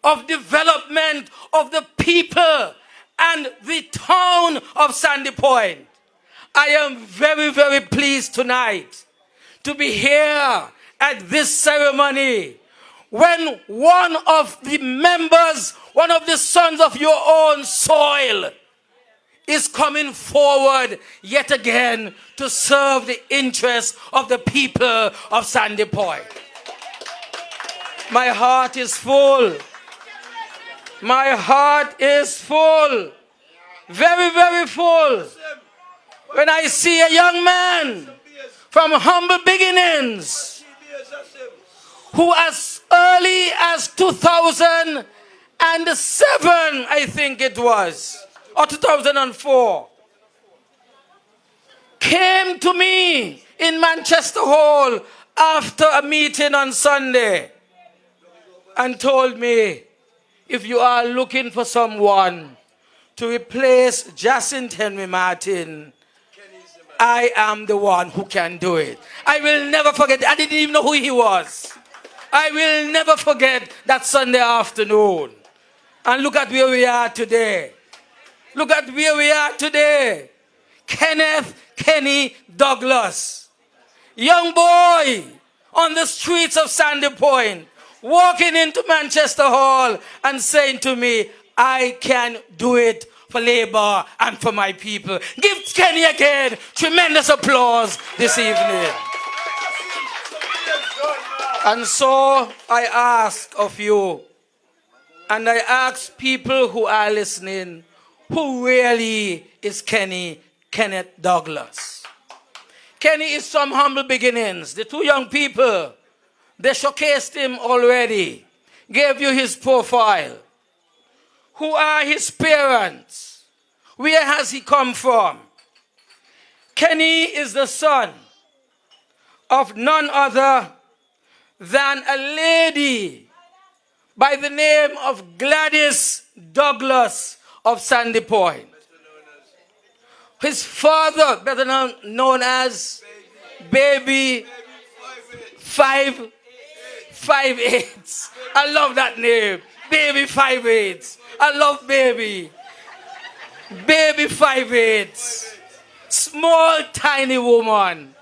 of development of the people and the town of Sandy Point. I am very, very pleased tonight to be here at this ceremony when one of the members, one of the sons of your own soil is coming forward yet again to serve the interests of the people of Sandy Point. My heart is full. My heart is full. Very, very full. When I see a young man from humble beginnings who as early as 2007, I think it was, or 2004, came to me in Manchester Hall after a meeting on Sunday and told me, if you are looking for someone to replace Jacinth Henry Martin, I am the one who can do it. I will never forget. I didn't even know who he was. I will never forget that Sunday afternoon. And look at where we are today. Look at where we are today. Kenneth Kenny Douglas. Young boy on the streets of Sandy Point, walking into Manchester Hall and saying to me, I can do it for Labour and for my people. Give Kenny again tremendous applause this evening. And so I ask of you, and I ask people who are listening, who really is Kenneth Douglas? Kenny is from humble beginnings. The two young people, they showcased him already, gave you his profile. Who are his parents? Where has he come from? Kenny is the son of none other than a lady by the name of Gladys Douglas of Sandy Point. His father, better known as Baby 5'8". I love that name. Baby 5'8". I love Baby. Baby 5'8". Small, tiny woman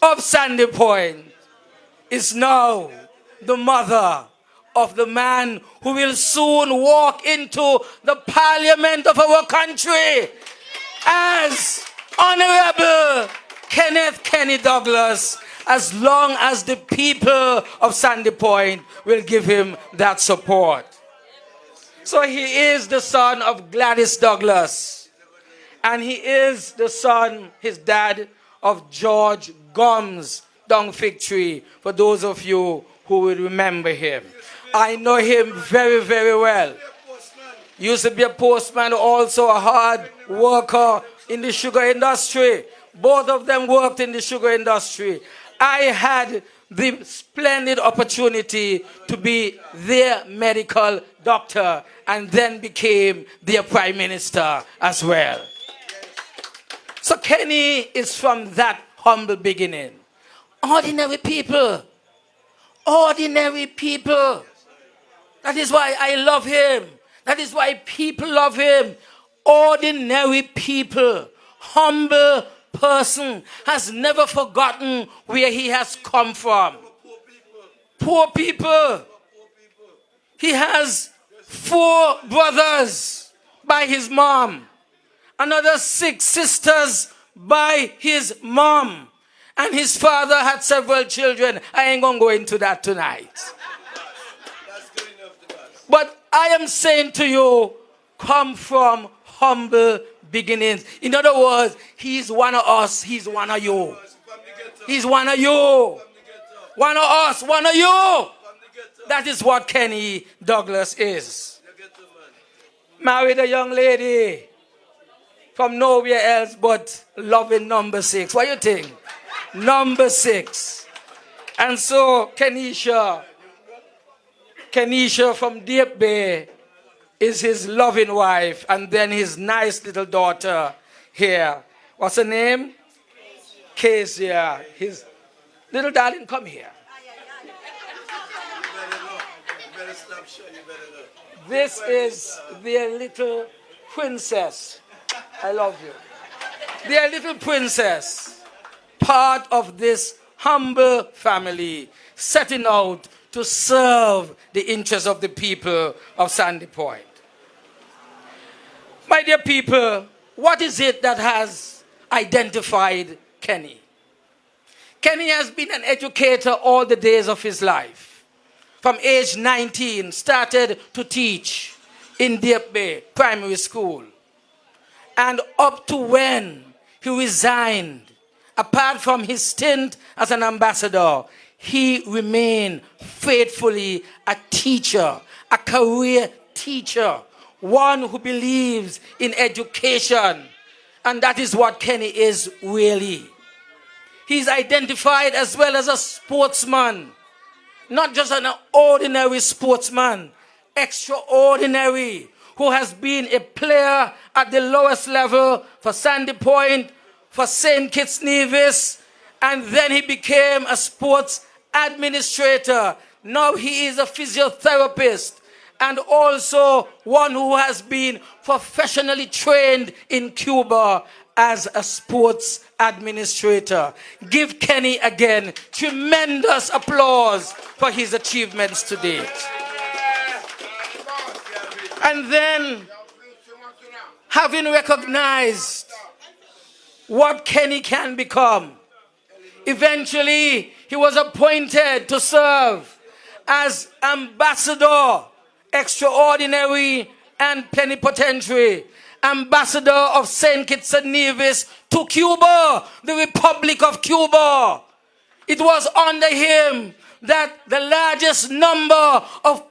of Sandy Point is now the mother of the man who will soon walk into the parliament of our country as Honorable Kenneth Kenny Douglas, as long as the people of Sandy Point will give him that support. So he is the son of Gladys Douglas. And he is the son, his dad, of George Gums Down Fig Tree, for those of you who will remember him. I know him very, very well. Used to be a postman, also a hard worker in the sugar industry. Both of them worked in the sugar industry. I had the splendid opportunity to be their medical doctor and then became their prime minister as well. So Kenny is from that humble beginning. Ordinary people. Ordinary people. That is why I love him. That is why people love him. Ordinary people. Humble person has never forgotten where he has come from. Poor people. He has 4 brothers by his mom. Another 6 sisters by his mom. And his father had several children. I ain't going to go into that tonight. But I am saying to you, come from humble beginnings. In other words, he's one of us, he's one of you. He's one of you. One of us, one of you. That is what Kenny Douglas is. Married a young lady from nowhere else but loving number 6. What do you think? Number 6. And so Kenisha from Deep Bay is his loving wife, and then his nice little daughter here. What's her name? Kezia. His little darling, come here. This is their little princess. I love you. Their little princess, part of this humble family, setting out to serve the interests of the people of Sandy Point. My dear people, what is it that has identified Kenny? Kenny has been an educator all the days of his life. From age 19, started to teach in Deep Bay Primary School. And up to when he resigned, apart from his stint as an ambassador, he remained faithfully a teacher, a career teacher, one who believes in education. And that is what Kenny is really. He's identified as well as a sportsman. Not just an ordinary sportsman, extraordinary, who has been a player at the lowest level for Sandy Point, for St. Kitts Nevis, and then he became a sports administrator. Now he is a physiotherapist and also one who has been professionally trained in Cuba as a sports administrator. Give Kenny again tremendous applause for his achievements to date. And then, having recognized what Kenny can become, eventually he was appointed to serve as ambassador, extraordinary and plenipotentiary, ambassador of St. Kitts and Nevis to Cuba, the Republic of Cuba. It was under him that the largest number of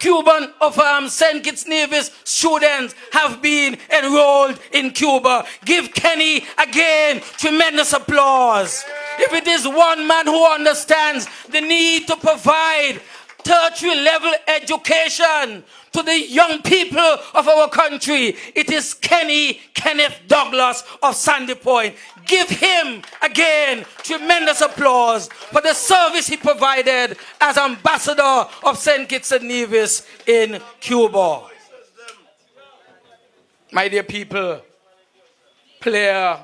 St. Kitts Nevis students have been enrolled in Cuba. Give Kenny again tremendous applause. If it is one man who understands the need to provide tertiary level education to the young people of our country, it is Kenneth Douglas of Sandy Point. Give him again tremendous applause for the service he provided as ambassador of St. Kitts and Nevis in Cuba. My dear people, player,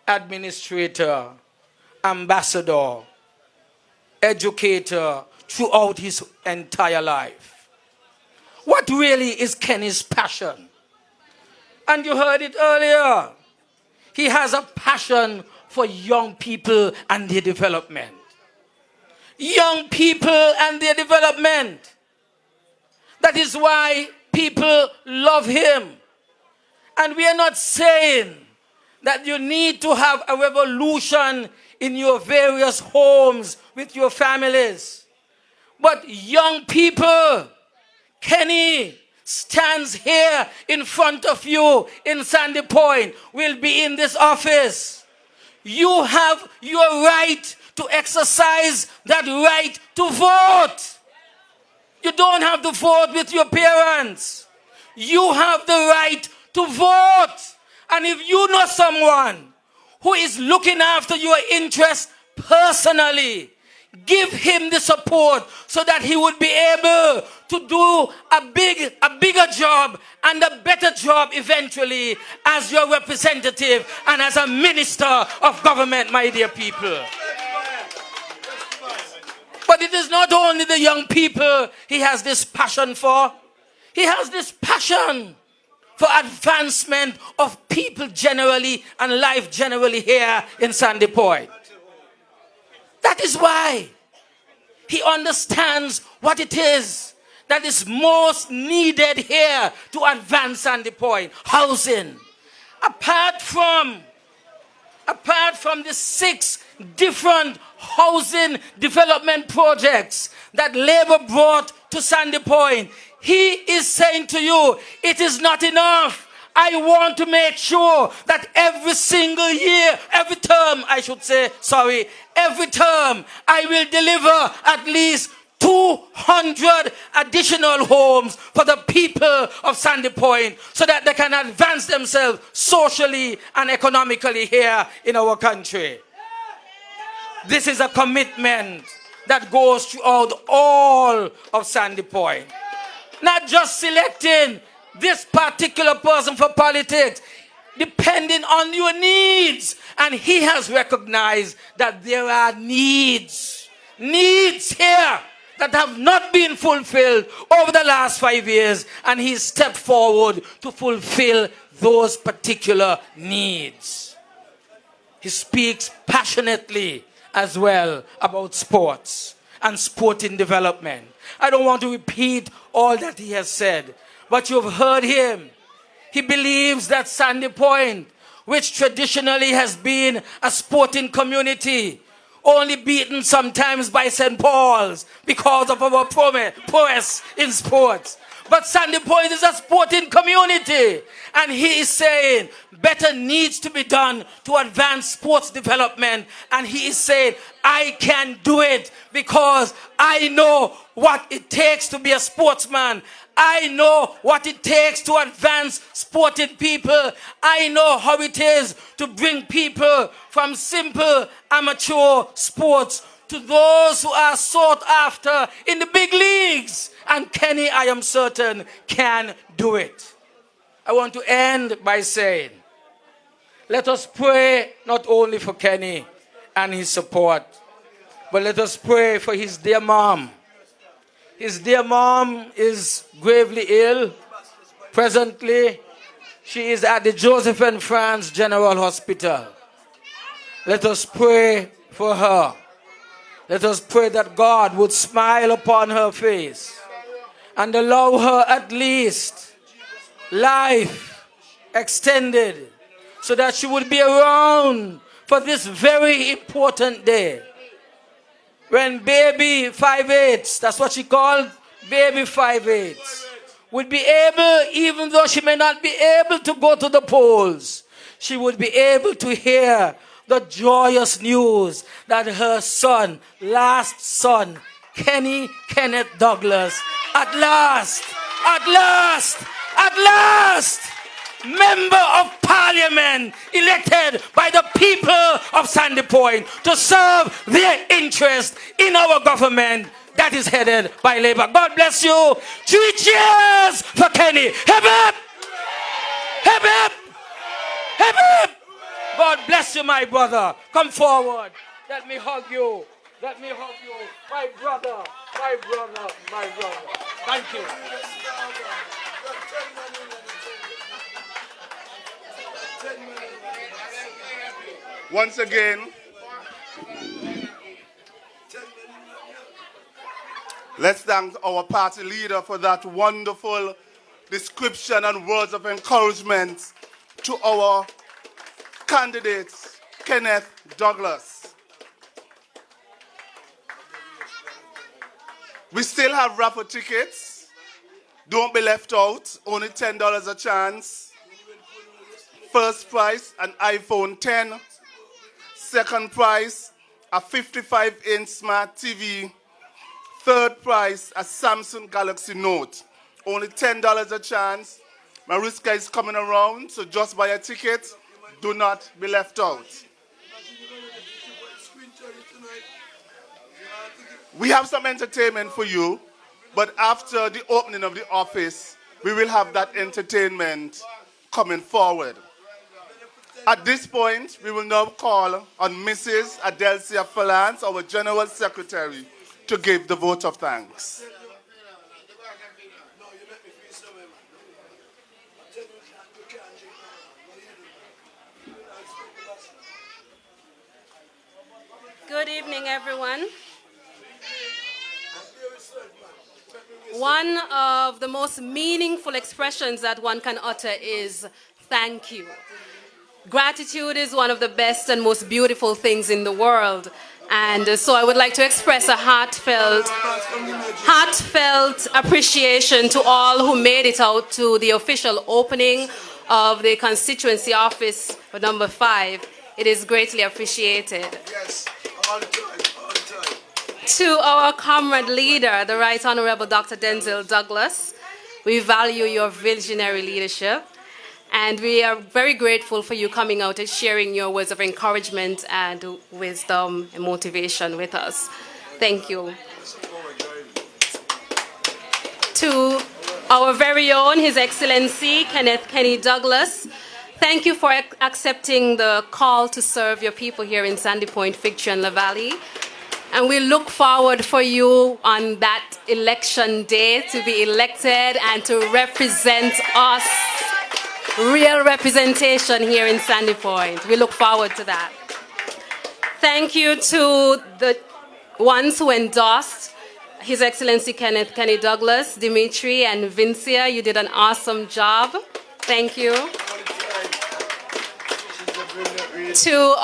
administrator, ambassador, educator throughout his entire life. What really is Kenny's passion? And you heard it earlier. He has a passion for young people and their development. Young people and their development. That is why people love him. And we are not saying that you need to have a revolution in your various homes with your families. But young people, Kenny stands here in front of you in Sandy Point, will be in this office. You have your right to exercise that right to vote. You don't have to vote with your parents. You have the right to vote. And if you know someone who is looking after your interests personally, give him the support so that he would be able to do a bigger job and a better job eventually as your representative and as a minister of government, my dear people. But it is not only the young people he has this passion for. He has this passion for advancement of people generally and life generally here in Sandy Point. That is why he understands what it is that is most needed here to advance Sandy Point. Housing. Apart from the 6 different housing development projects that Labour brought to Sandy Point, he is saying to you, it is not enough. I want to make sure that every single year, every term I will deliver at least 200 additional homes for the people of Sandy Point so that they can advance themselves socially and economically here in our country. This is a commitment that goes throughout all of Sandy Point. Not just selecting this particular person for politics, depending on your needs. And he has recognized that there are needs here that have not been fulfilled over the last 5 years, and he stepped forward to fulfill those particular needs. He speaks passionately as well about sports and sporting development. I don't want to repeat all that he has said, but you've heard him. He believes that Sandy Point, which traditionally has been a sporting community, only beaten sometimes by St. Paul's because of our prowess in sports. But Sandy Point is a sporting community. And he is saying better needs to be done to advance sports development. And he is saying, I can do it because I know what it takes to be a sportsman. I know what it takes to advance sporting people. I know how it is to bring people from simple amateur sports to those who are sought after in the big leagues. And Kenny, I am certain, can do it. I want to end by saying, let us pray not only for Kenny and his support, but let us pray for his dear mom. His dear mom is gravely ill. Presently, she is at the Joseph and Franz General Hospital. Let us pray for her. Let us pray that God would smile upon her face and allow her at least life extended so that she would be around for this very important day. When baby 5/8, that's what she called baby 5/8, would be able, even though she may not be able to go to the polls, she would be able to hear the joyous news that her son, last son, Kenny Kenneth Douglas, at last, Member of Parliament elected by the people of Sandy Point to serve their interest in our government that is headed by Labour. God bless you. 3 cheers for Kenny. Hip hip! Hip hip! Hip hip! God bless you, my brother. Come forward. Let me hug you. Let me hug you. My brother. My brother. My brother. Thank you. Once again, let's thank our party leader for that wonderful description and words of encouragement to our candidate, Kenneth Douglas. We still have raffle tickets. Don't be left out. Only $10 a chance. First prize, an iPhone 10. Second prize, a 55-inch smart TV. Third prize, a Samsung Galaxy Note. Only $10 a chance. Mariska is coming around, so just buy a ticket. Do not be left out. We have some entertainment for you, but after the opening of the office, we will have that entertainment coming forward. At this point, we will now call on Mrs. Adelcia Falance, our General Secretary, to give the vote of thanks. Good evening, everyone. One of the most meaningful expressions that one can utter is thank you. Gratitude is one of the best and most beautiful things in the world. And so I would like to express a heartfelt appreciation to all who made it out to the official opening of the constituency office for number 5. It is greatly appreciated. Yes, all the time. To our comrade leader, the Right Honorable Dr. Denzil Douglas, we value your visionary leadership. And we are very grateful for you coming out and sharing your words of encouragement and wisdom and motivation with us. Thank you. To our very own, His Excellency Kenneth Kenny Douglas, thank you for accepting the call to serve your people here in Sandy Point, Figtree and La Valley. And we look forward for you on that election day to be elected and to represent us. Real representation here in Sandy Point. We look forward to that. Thank you to the ones who endorsed His Excellency Kenneth Kenny Douglas, Dimitri and Vincia. You did an awesome job. Thank you. To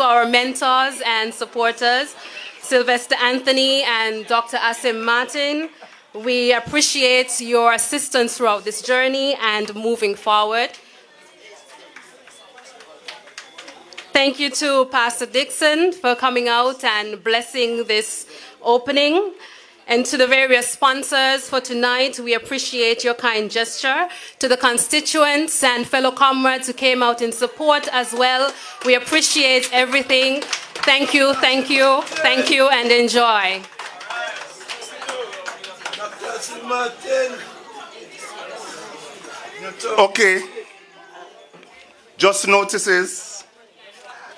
our mentors and supporters, Sylvester Anthony and Dr. Asim Martin, we appreciate your assistance throughout this journey and moving forward. Thank you to Pastor Dixon for coming out and blessing this opening. And to the various sponsors for tonight, we appreciate your kind gesture. To the constituents and fellow comrades who came out in support as well, we appreciate everything. Thank you, thank you, thank you, and enjoy. Okay. Just notices.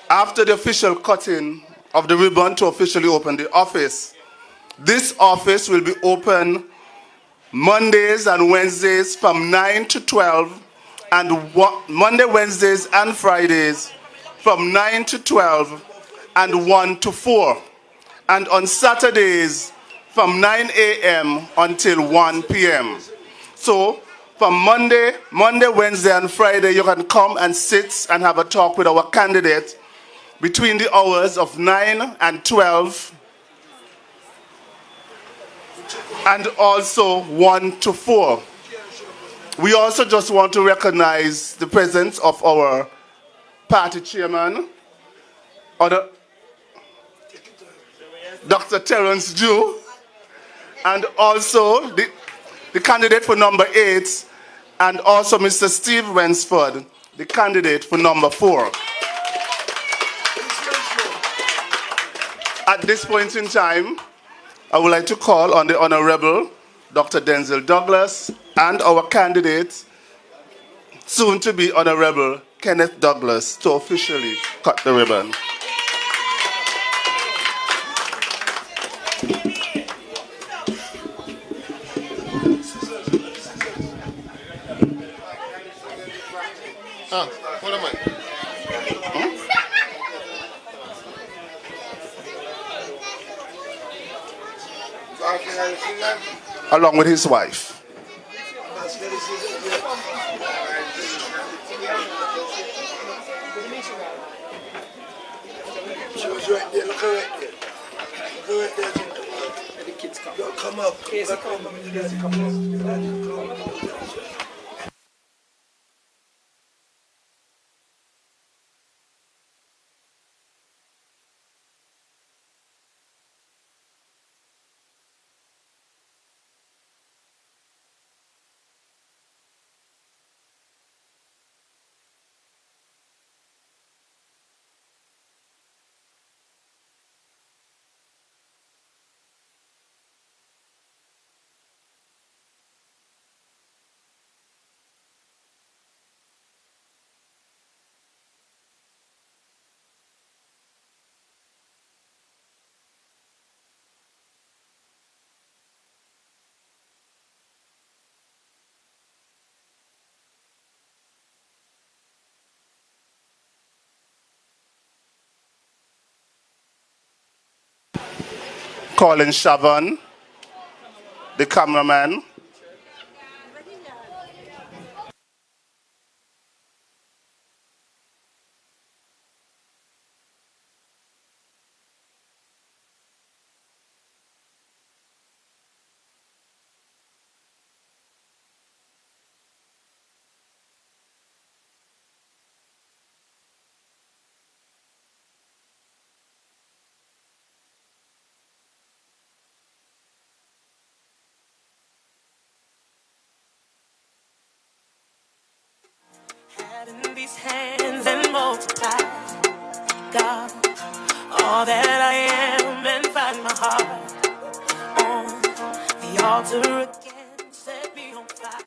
After the official cutting of the ribbon to officially open the office, this office will be open Mondays and Wednesdays from 9 to 12, and Monday, Wednesdays, and Fridays from 9 to 12 and 1 to 4. And on Saturdays from 9 a.m. until 1 p.m. So from Monday, Wednesday, and Friday, you can come and sit and have a talk with our candidate between the hours of 9 and 12. And also 1 to 4. We also just want to recognize the presence of our party chairman, Dr. Terence Jew, and also the candidate for number 8, and also Mr. Steve Wensford, the candidate for number 4. At this point in time, I would like to call on the Honorable Dr. Denzel Douglas and our candidate, soon to be Honorable Kenneth Douglas, to officially cut the ribbon. What am I? Along with his wife. She was right there, look her right there. Look her right there, gentlemen. The kids come. Don't come up. Casey come. Colin Chavon, the cameraman. In these hands and multiply, God, all that I am. my heart on the altar again. Set me on fire.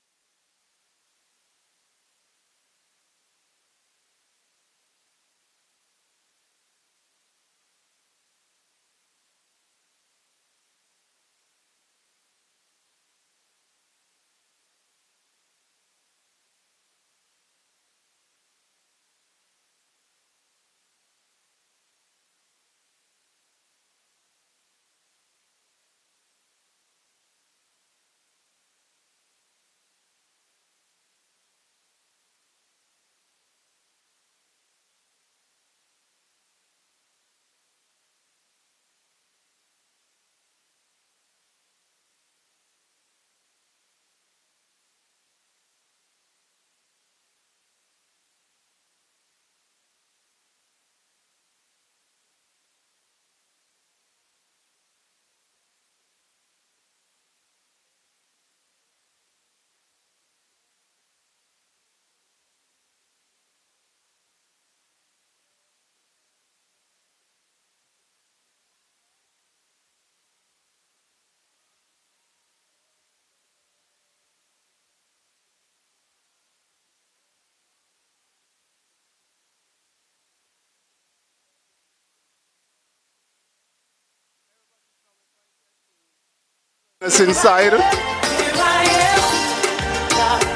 It's inside. Here I am, God.